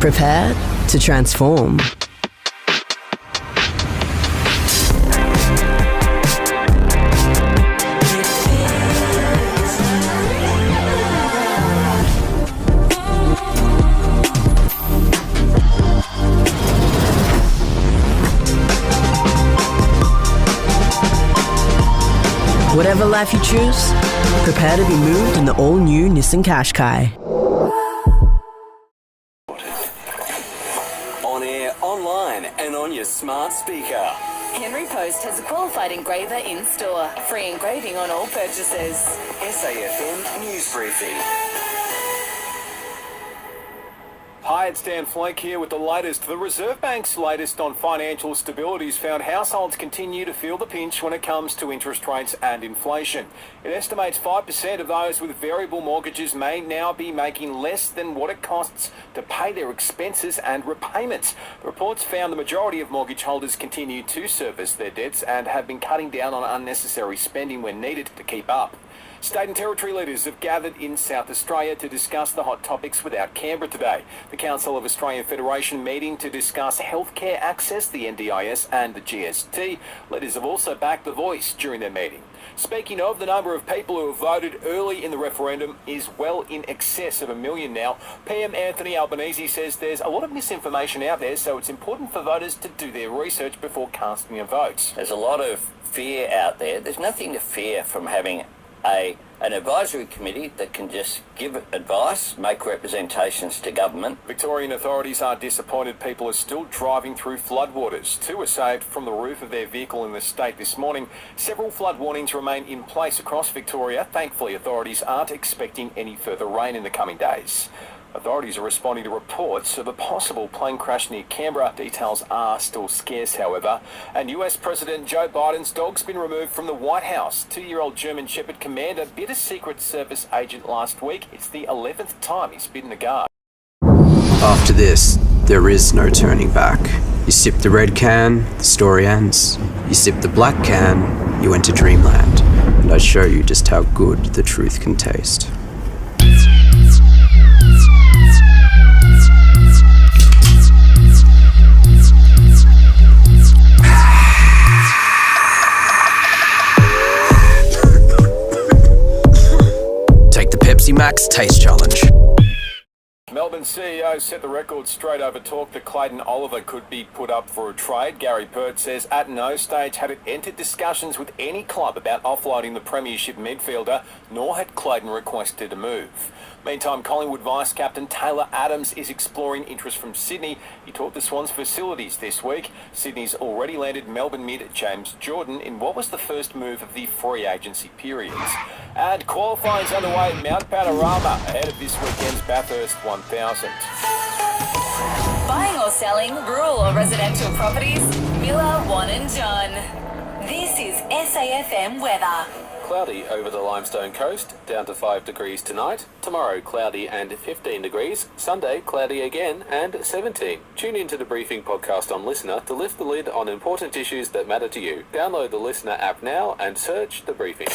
Prepare to transform. Whatever life you choose, prepare to be moved in the all-new Nissan Qashqai. On air, online, and on your smart speaker. Henry Post has a qualified engraver in store. Free engraving on all purchases. SAFM News Briefing. Hi, it's Flake here with the latest. The Reserve Bank's latest on financial stability has found households continue to feel the pinch when it comes to interest rates and inflation. It estimates 5% of those with variable mortgages may now be making less than what it costs to pay their expenses and repayments. The reports found the majority of mortgage holders continue to service their debts and have been cutting down on unnecessary spending when needed to keep up. State and Territory leaders have gathered in South Australia to discuss the hot topics without Canberra today. The Council of Australian Federation meeting to discuss healthcare access, the NDIS and the GST. Leaders have also backed the Voice during their meeting. Speaking of, the number of people who have voted early in the referendum is well in excess of 1 million now. PM Anthony Albanese says there's a lot of misinformation out there, so it's important for voters to do their research before casting a vote. There's a lot of fear out there. There's nothing to fear from having an advisory committee that can just give advice, make representations to government. Victorian authorities are disappointed people are still driving through floodwaters. 2 were saved from the roof of their vehicle in the state this morning. Several flood warnings remain in place across Victoria. Thankfully, authorities aren't expecting any further rain in the coming days. Authorities are responding to reports of a possible plane crash near Canberra. Details are still scarce, however. And US President Joe Biden's dog's been removed from the White House. 2-year-old German Shepherd Commander bit a Secret Service agent last week. It's the 11th time he's bitten a guard. After this, there is no turning back. You sip the red can, the story ends. You sip the black can, you enter dreamland. And I show you just how good the truth can taste. Pepsi Max Taste Challenge. Melbourne CEO set the record straight over talk that Clayton Oliver could be put up for a trade. Gary Pert says at no stage had it entered discussions with any club about offloading the premiership midfielder, nor had Clayton requested a move. Meantime, Collingwood Vice-Captain Taylor Adams is exploring interest from Sydney. He toured the Swans facilities this week. Sydney's already landed Melbourne mid James Jordan in what was the first move of the free agency period. And qualifying's underway at Mount Panorama ahead of this weekend's Bathurst 1000. Buying or selling rural or residential properties? Miller, Wan and John. This is SAFM weather. Cloudy over the Limestone coast, down to 5 degrees tonight. Tomorrow, cloudy and 15 degrees. Sunday, cloudy again and 17. Tune into the Briefing podcast on Listener to lift the lid on important issues that matter to you. Download the Listener app now and search The Briefing.